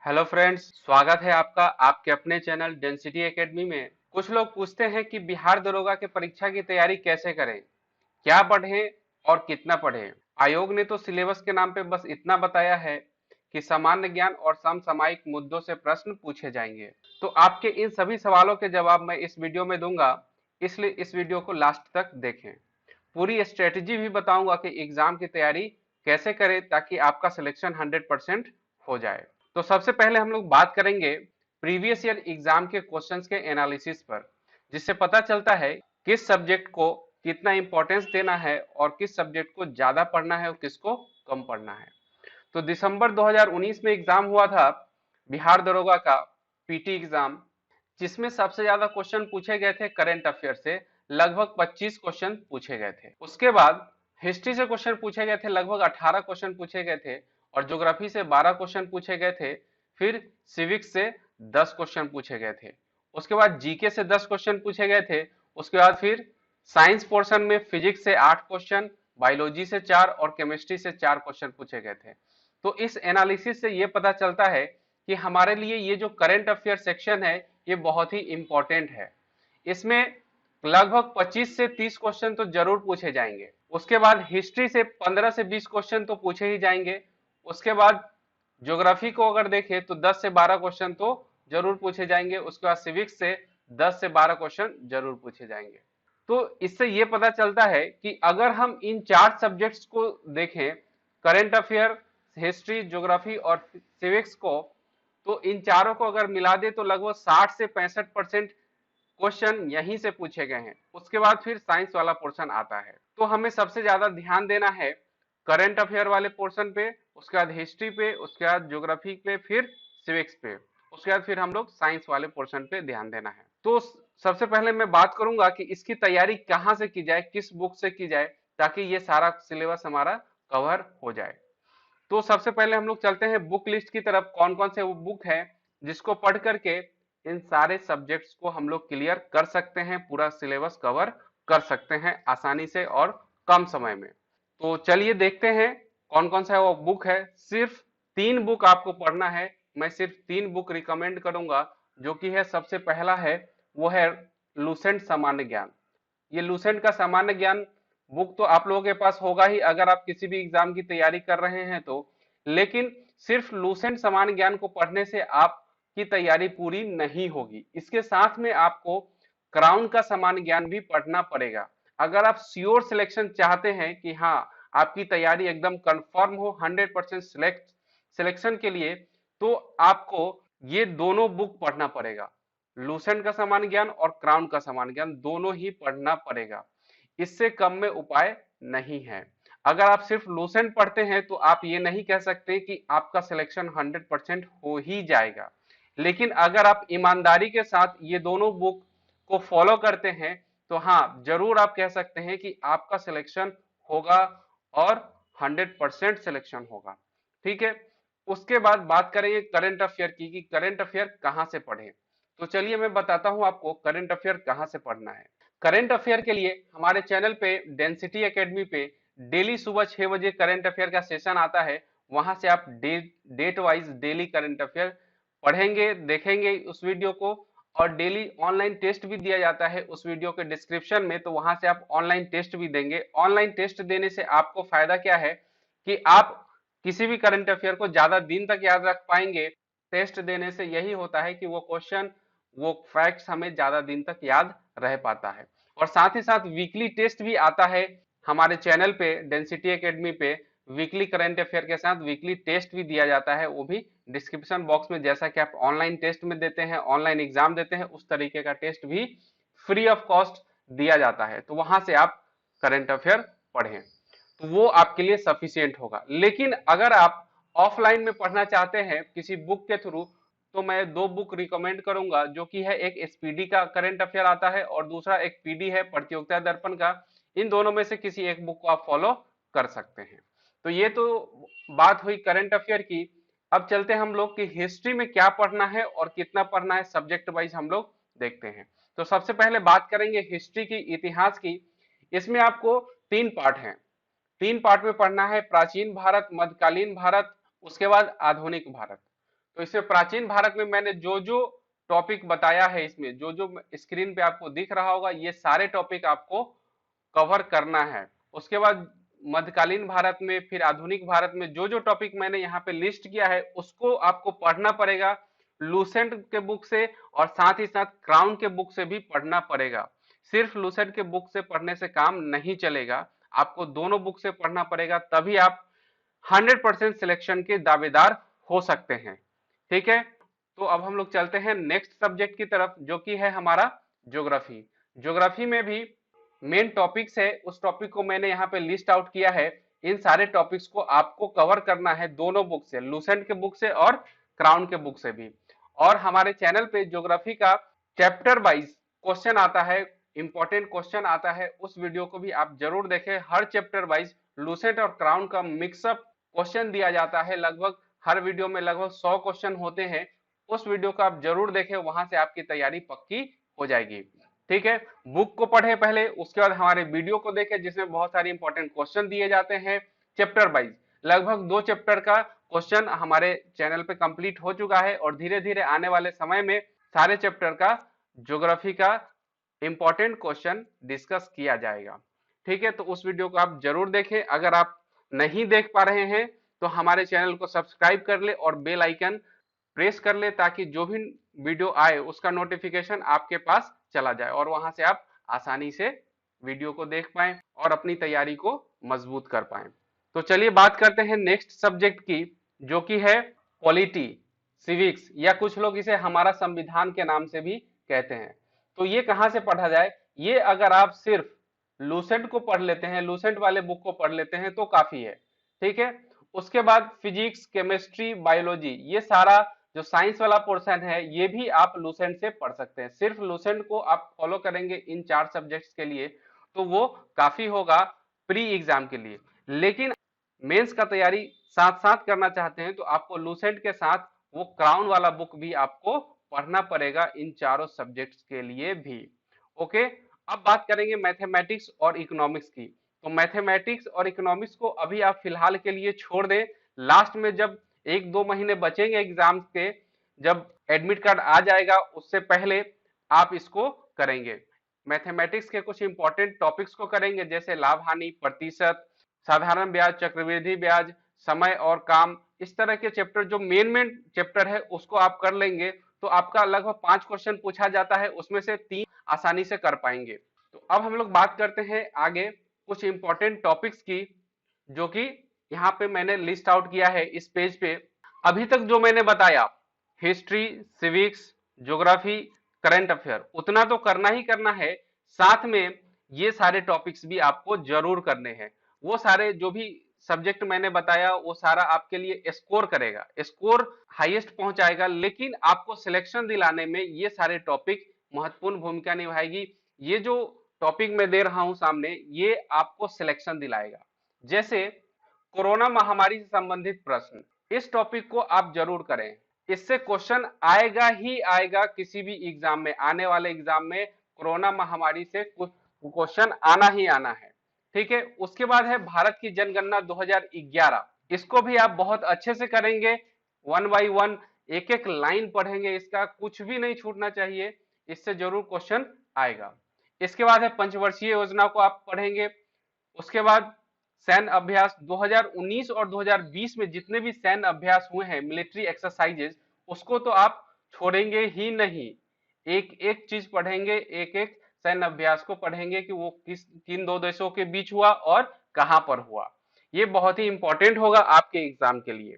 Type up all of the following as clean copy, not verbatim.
Hello friends, स्वागत है आपका आपके अपने चैनल डेंसिटी एकेडमी में। कुछ लोग पूछते हैं कि बिहार दरोगा की परीक्षा की तैयारी कैसे करें, क्या पढ़ें और कितना पढ़ें। आयोग ने तो सिलेबस के नाम पे बस इतना बताया है कि सामान्य ज्ञान और समसामयिक मुद्दों से प्रश्न पूछे जाएंगे। तो आपके इन सभी सवालों के जवाब मैं इस वीडियो में दूंगा, इसलिए इस वीडियो को लास्ट तक देखें। पूरी स्ट्रेटजी भी बताऊंगा कि एग्जाम की तैयारी कैसे करें ताकि आपका सिलेक्शन 100% हो जाए। तो सबसे पहले हम लोग बात करेंगे प्रीवियस ईयर एग्जाम के क्वेश्चंस के एनालिसिस पर, जिससे पता चलता है किस सब्जेक्ट को कितना इंपॉर्टेंस देना है और किस सब्जेक्ट को ज्यादा पढ़ना है और किसको कम पढ़ना है। तो दिसंबर 2019 में एग्जाम हुआ था बिहार दरोगा का पीटी एग्जाम, जिसमें सबसे ज्यादा क्वेश्चन पूछे गए थे करंट अफेयर से। लगभग 25 क्वेश्चन पूछे गए थे। उसके बाद हिस्ट्री से क्वेश्चन पूछे गए थे, लगभग 18 क्वेश्चन पूछे गए थे। और ज्योग्राफी से 12 क्वेश्चन पूछे गए थे। फिर सिविक्स से 10 क्वेश्चन पूछे गए थे। उसके बाद जीके से 10 क्वेश्चन पूछे गए थे। उसके बाद फिर साइंस पोर्शन में फिजिक्स से 8 क्वेश्चन, बायोलॉजी से 4 और केमिस्ट्री से 4 क्वेश्चन पूछे गए थे। तो इस एनालिसिस से ये पता चलता है कि हमारे लिए ये जो करंट अफेयर सेक्शन है ये बहुत ही इंपॉर्टेंट है। इसमें लगभग 25 से 30 क्वेश्चन तो जरूर पूछे जाएंगे। उसके बाद हिस्ट्री से 15 से 20 क्वेश्चन तो पूछे ही जाएंगे। उसके बाद ज्योग्राफी को अगर देखें तो 10 से 12 क्वेश्चन तो जरूर पूछे जाएंगे। उसके बाद सिविक्स से 10 से 12 क्वेश्चन जरूर पूछे जाएंगे। तो इससे ये पता चलता है कि अगर हम इन चार सब्जेक्ट्स को देखें, करंट अफेयर, हिस्ट्री, ज्योग्राफी और सिविक्स को, तो इन चारों को अगर मिला दे तो लगभग 60 से 65% क्वेश्चन यहीं से पूछे गए हैं। उसके बाद फिर साइंस वाला पोर्शन आता है। तो हमें सबसे ज्यादा ध्यान देना है करंट अफेयर वाले पोर्शन पे, उसके बाद हिस्ट्री पे, उसके बाद ज्योग्राफी पे, फिर सिविक्स पे। उसके बाद फिर हम लोग साइंस वाले पोर्शन पे ध्यान देना है। तो सबसे पहले मैं बात करूंगा कि इसकी तैयारी कहाँ से की जाए, किस बुक से की जाए ताकि ये सारा सिलेबस हमारा कवर हो जाए। तो सबसे पहले हम लोग चलते हैं बुक लिस्ट की तरफ। कौन कौन से वो बुक है जिसको पढ़ करके इन सारे सब्जेक्ट्स को हम लोग क्लियर कर सकते हैं, पूरा सिलेबस कवर कर सकते हैं आसानी से और कम समय में। तो चलिए देखते हैं कौन कौन सा वो बुक है। सिर्फ 3 बुक आपको पढ़ना है। मैं सिर्फ 3 बुक रिकमेंड करूंगा, जो कि है सबसे पहला है वो है लूसेंट सामान्य ज्ञान। ये लूसेंट का सामान्य ज्ञान बुक तो आप लोगों के पास होगा ही अगर आप किसी भी एग्जाम की तैयारी कर रहे हैं तो। लेकिन सिर्फ लूसेंट सामान्य ज्ञान को पढ़ने से आपकी तैयारी पूरी नहीं होगी। इसके साथ में आपको क्राउन का सामान्य ज्ञान भी पढ़ना पड़ेगा। अगर आप श्योर सिलेक्शन चाहते हैं कि हाँ आपकी तैयारी एकदम कंफर्म हो 100% सिलेक्शन के लिए, तो आपको ये दोनों बुक पढ़ना पड़ेगा। लूसेंट का सामान्य ज्ञान और क्राउन का सामान्य ज्ञान दोनों ही पढ़ना पड़ेगा। इससे कम में उपाय नहीं है। अगर आप सिर्फ लूसेंट पढ़ते हैं तो आप ये नहीं कह सकते कि आपका सिलेक्शन 100% हो ही जाएगा। लेकिन अगर आप ईमानदारी के साथ ये दोनों बुक को फॉलो करते हैं तो हाँ जरूर आप कह सकते हैं कि आपका सिलेक्शन होगा और 100% सिलेक्शन होगा। ठीक है। उसके बाद बात करेंगे करंट अफेयर की कि करंट अफेयर कहाँ से पढ़ें। तो चलिए मैं बताता हूं आपको करंट अफेयर कहाँ से पढ़ना है। करंट अफेयर के लिए हमारे चैनल पे डेंसिटी एकेडमी पे डेली सुबह 6 बजे करंट अफेयर का सेशन आता है। वहां से आप date wise daily current affair पढ़ेंगे, देखेंगे उस वीडियो को। और डेली ऑनलाइन टेस्ट भी दिया जाता है उस वीडियो के डिस्क्रिप्शन में, तो वहां से आप ऑनलाइन टेस्ट भी देंगे। ऑनलाइन टेस्ट देने से आपको फायदा क्या है कि आप किसी भी करंट अफेयर को ज्यादा दिन तक याद रख पाएंगे। टेस्ट देने से यही होता है कि वो क्वेश्चन, वो फैक्ट्स हमें ज्यादा दिन तक याद रह पाता है। और साथ ही साथ वीकली टेस्ट भी आता है हमारे चैनल पे डेंसिटी एकेडमी पे। वीकली करंट अफेयर के साथ वीकली टेस्ट भी दिया जाता है, वो भी डिस्क्रिप्शन बॉक्स में। जैसा कि आप ऑनलाइन टेस्ट में देते हैं, ऑनलाइन एग्जाम देते हैं, उस तरीके का टेस्ट भी फ्री ऑफ कॉस्ट दिया जाता है। तो वहां से आप करंट अफेयर पढ़ें तो वो आपके लिए सफिशियंट होगा। लेकिन अगर आप ऑफलाइन में पढ़ना चाहते हैं किसी बुक के थ्रू, तो मैं 2 बुक रिकमेंड करूंगा, जो कि है एक एसपीडी का करंट अफेयर आता है और दूसरा एक पीडी है प्रतियोगिता दर्पण का। इन दोनों में से किसी एक बुक को आप फॉलो कर सकते हैं। तो ये तो बात हुई करंट अफेयर की। अब चलते हैं हम लोग कि हिस्ट्री में क्या पढ़ना है और कितना पढ़ना है, सब्जेक्ट वाइज हम लोग देखते हैं। तो सबसे पहले बात करेंगे हिस्ट्री की, इतिहास की। इसमें आपको 3 पार्ट हैं। 3 पार्ट में पढ़ना है, प्राचीन भारत, मध्यकालीन भारत, उसके बाद आधुनिक भारत। तो इसमें प्राचीन भारत में मैंने जो जो टॉपिक बताया है, इसमें जो जो स्क्रीन पे आपको दिख रहा होगा, ये सारे टॉपिक आपको कवर करना है। उसके बाद मध्यकालीन भारत में, फिर आधुनिक भारत में जो जो टॉपिक मैंने यहाँ पे लिस्ट किया है उसको आपको पढ़ना पड़ेगा लूसेंट के बुक से, और साथ ही साथ क्राउन के बुक से भी पढ़ना पड़ेगा। सिर्फ लूसेंट के बुक से पढ़ने से काम नहीं चलेगा, आपको दोनों बुक से पढ़ना पड़ेगा, तभी आप 100% सिलेक्शन के दावेदार हो सकते हैं। ठीक है, तो अब हम लोग चलते हैं नेक्स्ट सब्जेक्ट की तरफ, जो कि है हमारा ज्योग्राफी। ज्योग्राफी में भी मेन टॉपिक्स है, उस टॉपिक को मैंने यहाँ पे लिस्ट आउट किया है। इन सारे टॉपिक्स को आपको कवर करना है दोनों बुक से, लूसेंट के बुक से और क्राउन के बुक से भी। और हमारे चैनल पे ज्योग्राफी का चैप्टर वाइज क्वेश्चन आता है, इंपॉर्टेंट क्वेश्चन आता है, उस वीडियो को भी आप जरूर देखें। हर चैप्टर वाइज लूसेंट और क्राउन का मिक्सअप क्वेश्चन दिया जाता है, लगभग हर वीडियो में लगभग 100 क्वेश्चन होते हैं। उस वीडियो को आप जरूर देखें, वहां से आपकी तैयारी पक्की हो जाएगी। ठीक है, बुक को पढ़े पहले, उसके बाद हमारे वीडियो को देखें जिसमें बहुत सारे इंपॉर्टेंट क्वेश्चन दिए जाते हैं चैप्टर वाइज। लगभग 2 चैप्टर का क्वेश्चन हमारे चैनल पे कंप्लीट हो चुका है, और धीरे धीरे आने वाले समय में सारे चैप्टर का ज्योग्राफी का इंपॉर्टेंट क्वेश्चन डिस्कस किया जाएगा। ठीक है, तो उस वीडियो को आप जरूर देखें। अगर आप नहीं देख पा रहे हैं तो हमारे चैनल को सब्सक्राइब कर ले और बेल आइकन प्रेस कर ले, ताकि जो भी वीडियो आए उसका नोटिफिकेशन आपके पास चला जाए और वहां से आप आसानी से वीडियो को देख पाएं और अपनी तैयारी को मजबूत कर पाएं। तो चलिए बात करते हैं नेक्स्ट सब्जेक्ट की, जो कि है पॉलिटी, सिविक्स, या कुछ लोग इसे हमारा संविधान के नाम से भी कहते हैं। तो ये कहां से पढ़ा जाए? ये अगर आप सिर्फ लूसेंट को पढ़ लेते हैं, लूसेंट वाले बुक को पढ़ लेते हैं तो काफी है। ठीक है, उसके बाद फिजिक्स, केमिस्ट्री, बायोलॉजी, ये सारा जो साइंस वाला पोर्शन है ये भी आप लूसेंट से पढ़ सकते हैं। सिर्फ लूसेंट को आप फॉलो करेंगे इन 4 सब्जेक्ट्स के लिए तो वो काफी होगा प्री एग्जाम के लिए। लेकिन मेंस का तैयारी साथ साथ करना चाहते हैं तो आपको लूसेंट के साथ वो क्राउन वाला बुक भी आपको पढ़ना पड़ेगा इन चारों सब्जेक्ट्स के लिए भी। ओके, अब बात करेंगे मैथमेटिक्स और इकोनॉमिक्स की। तो मैथमेटिक्स और इकोनॉमिक्स को अभी आप फिलहाल के लिए छोड़ दें, लास्ट में जब 1-2 महीने बचेंगे एग्जाम के, जब एडमिट कार्ड आ जाएगा उससे पहले आप इसको करेंगे। मैथमेटिक्स के कुछ इंपॉर्टेंट टॉपिक्स को करेंगे, जैसे लाभ हानि, प्रतिशत, साधारण ब्याज, चक्रवृद्धि ब्याज, समय और काम। इस तरह के चैप्टर जो मेन चैप्टर है उसको आप कर लेंगे तो आपका लगभग 5 क्वेश्चन पूछा जाता है, उसमें से 3 आसानी से कर पाएंगे। तो अब हम लोग बात करते हैं आगे कुछ इंपॉर्टेंट टॉपिक्स की, जो कि यहाँ पे मैंने लिस्ट आउट किया है इस पेज पे। अभी तक जो मैंने बताया, history, civics, geography, current affair, उतना तो करना ही करना है, साथ में ये सारे टॉपिक्स भी आपको जरूर करने हैं। वो सारे जो भी सब्जेक्ट मैंने बताया वो सारा आपके लिए स्कोर करेगा, स्कोर हाईएस्ट पहुंचाएगा, लेकिन आपको सिलेक्शन दिलाने में ये सारे टॉपिक महत्वपूर्ण भूमिका निभाएगी। ये जो टॉपिक मैं दे रहा हूं सामने, ये आपको सिलेक्शन दिलाएगा। जैसे कोरोना महामारी से संबंधित प्रश्न, इस टॉपिक को आप जरूर करें, इससे क्वेश्चन आएगा ही आएगा। किसी भी एग्जाम में, आने वाले एग्जाम में कोरोना महामारी से कुछ क्वेश्चन आना ही आना है। ठीक है, उसके बाद है भारत की जनगणना 2011, इसको भी आप बहुत अच्छे से करेंगे, 1 बाई 1 एक एक लाइन पढ़ेंगे, इसका कुछ भी नहीं छूटना चाहिए, इससे जरूर क्वेश्चन आएगा। इसके बाद है पंचवर्षीय योजना को आप पढ़ेंगे। उसके बाद सैन्य अभ्यास 2019 और 2020 में जितने भी सैन्य अभ्यास हुए हैं, मिलिट्री एक्सरसाइजेज, उसको तो आप छोड़ेंगे ही नहीं, एक एक चीज पढ़ेंगे, एक एक सैन्य अभ्यास को पढ़ेंगे कि वो किन 2 देशों के बीच हुआ और कहां पर हुआ। ये बहुत ही इंपॉर्टेंट होगा आपके एग्जाम के लिए।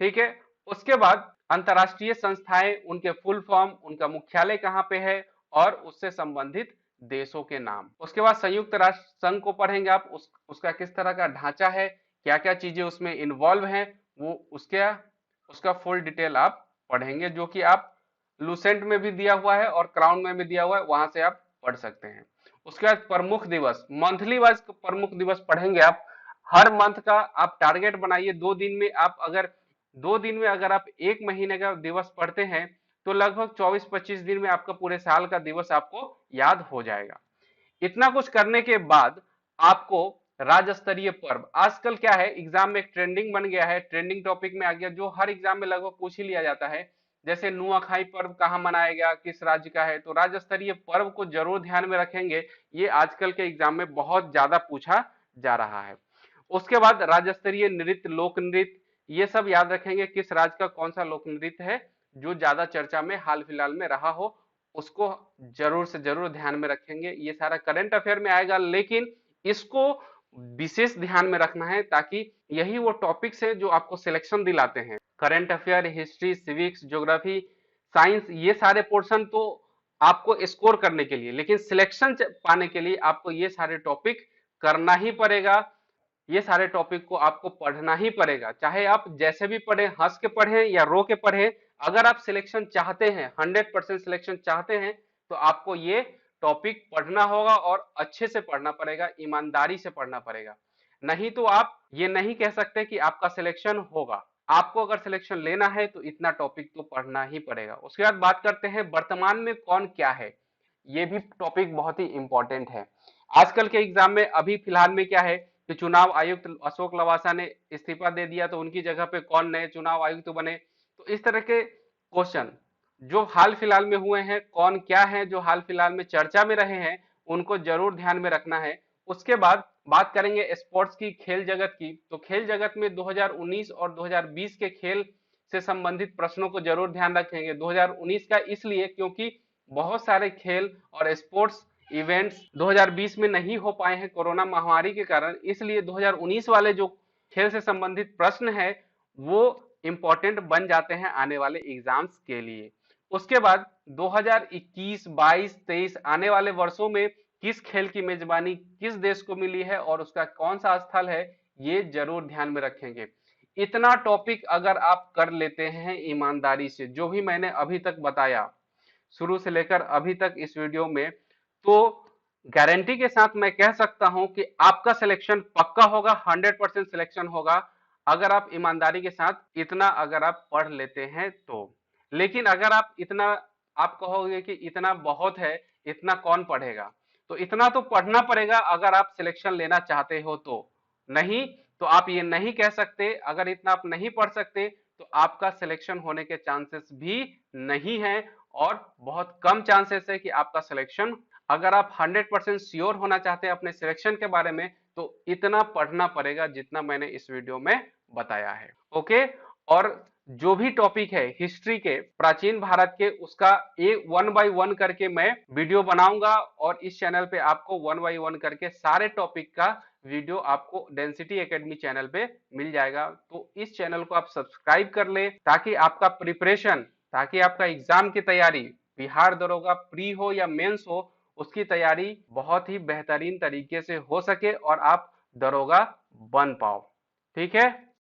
ठीक है, उसके बाद अंतरराष्ट्रीय संस्थाएं, उनके फुल फॉर्म, उनका मुख्यालय कहाँ पे है और उससे संबंधित देशों के नाम। उसके बाद संयुक्त राष्ट्र संघ को पढ़ेंगे आप, उसका किस तरह का ढांचा है, क्या क्या चीजें उसमें इन्वॉल्व हैं, वो उसका फुल डिटेल आप पढ़ेंगे, जो कि आप लूसेंट में भी दिया हुआ है और क्राउन में भी दिया हुआ है, वहां से आप पढ़ सकते हैं। उसके बाद प्रमुख दिवस, मंथली वाइज प्रमुख दिवस पढ़ेंगे आप। हर मंथ का आप टारगेट बनाइए, 2 दिन में आप अगर 2 दिन में अगर आप 1 महीने का दिवस पढ़ते हैं तो लगभग 24-25 दिन में आपका पूरे साल का दिवस आपको याद हो जाएगा। इतना कुछ करने के बाद आपको राज्य स्तरीय पर्व। आजकल क्या है, एग्जाम में एक ट्रेंडिंग बन गया है, ट्रेंडिंग टॉपिक में आ गया, जो हर एग्जाम में लगभग पूछ ही लिया जाता है। जैसे नुआखाई पर्व कहाँ मनाया गया, किस राज्य का है, तो राज्य स्तरीय पर्व को जरूर ध्यान में रखेंगे। ये आजकल के एग्जाम में बहुत ज्यादा पूछा जा रहा है। उसके बाद राज्य स्तरीय नृत्य, लोक नृत्य, ये सब याद रखेंगे, किस राज्य का कौन सा लोक नृत्य है जो ज्यादा चर्चा में हाल फिलहाल में रहा हो, उसको जरूर से जरूर ध्यान में रखेंगे। ये सारा करंट अफेयर में आएगा, लेकिन इसको विशेष ध्यान में रखना है, ताकि यही वो टॉपिक्स है जो आपको सिलेक्शन दिलाते हैं। Current affair, history, civics, geography, science, ये सारे पोर्शन तो आपको स्कोर करने के लिए, लेकिन सिलेक्शन पाने के लिए आपको ये सारे टॉपिक करना ही पड़ेगा। ये सारे टॉपिक को आपको पढ़ना ही पड़ेगा, चाहे आप जैसे भी पढ़े, हंस के पढ़े या रो के पढ़े। अगर आप सिलेक्शन चाहते हैं, 100% सिलेक्शन चाहते हैं, तो आपको ये टॉपिक पढ़ना होगा और अच्छे से पढ़ना पड़ेगा, ईमानदारी से पढ़ना पड़ेगा। नहीं तो आप ये नहीं कह सकते कि आपका सिलेक्शन होगा। आपको अगर सिलेक्शन लेना है तो इतना टॉपिक तो पढ़ना ही पड़ेगा। उसके बाद बात करते हैं वर्तमान में कौन क्या है। ये भी टॉपिक बहुत ही इंपॉर्टेंट है। आजकल के एग्जाम में अभी फिलहाल में क्या है कि चुनाव आयुक्त अशोक लवासा ने इस्तीफा दे दिया, तो उनकी जगह पे कौन नए चुनाव आयुक्त बने। तो इस तरह के क्वेश्चन जो हाल फिलहाल में हुए हैं, कौन क्या है जो हाल फिलहाल में चर्चा में रहे हैं, उनको जरूर ध्यान में रखना है। उसके बाद बात करेंगे स्पोर्ट्स की, खेल जगत की। तो खेल जगत में 2019 और 2020 के खेल से संबंधित प्रश्नों को जरूर ध्यान रखेंगे। 2019 का इसलिए क्योंकि बहुत सारे खेल और स्पोर्ट्स इवेंट्स 2020 में नहीं हो पाए हैं कोरोना महामारी के कारण, इसलिए 2019 वाले जो खेल से संबंधित प्रश्न है वो इंपॉर्टेंट बन जाते हैं आने वाले एग्जाम्स के लिए। उसके बाद 2021, 22, 23 आने वाले वर्षों में किस खेल की मेजबानी किस देश को मिली है और उसका कौन सा स्थल है, ये जरूर ध्यान में रखेंगे। इतना टॉपिक अगर आप कर लेते हैं ईमानदारी से, जो भी मैंने अभी तक बताया शुरू से लेकर अभी तक इस वीडियो में, तो गारंटी के साथ मैं कह सकता हूं कि आपका सिलेक्शन पक्का होगा, 100% सिलेक्शन होगा, अगर आप ईमानदारी के साथ इतना अगर आप पढ़ लेते हैं तो। लेकिन अगर आप इतना, आप कहोगे कि इतना बहुत है, इतना कौन पढ़ेगा, तो इतना तो पढ़ना पड़ेगा अगर आप सिलेक्शन लेना चाहते हो तो। नहीं तो आप ये नहीं कह सकते, अगर इतना आप नहीं पढ़ सकते तो आपका सिलेक्शन होने के चांसेस भी नहीं है, और बहुत कम चांसेस है कि आपका सिलेक्शन। अगर आप 100% श्योर होना चाहते हैं अपने सिलेक्शन के बारे में, तो इतना पढ़ना पड़ेगा जितना मैंने इस वीडियो में बताया है। ओके, और जो भी टॉपिक है हिस्ट्री के, प्राचीन भारत के, उसका एक 1 बाय 1 करके मैं वीडियो बनाऊंगा, और इस चैनल पे आपको 1 बाय 1 करके सारे टॉपिक का वीडियो आपको डेंसिटी एकेडमी चैनल पे मिल जाएगा। तो इस चैनल को आप सब्सक्राइब कर ले, ताकि आपका प्रिपरेशन, ताकि आपका एग्जाम की तैयारी, बिहार दरोगा प्री हो या मेंस हो, उसकी तैयारी बहुत ही बेहतरीन तरीके से हो सके और आप दरोगा बन पाओ। ठीक है।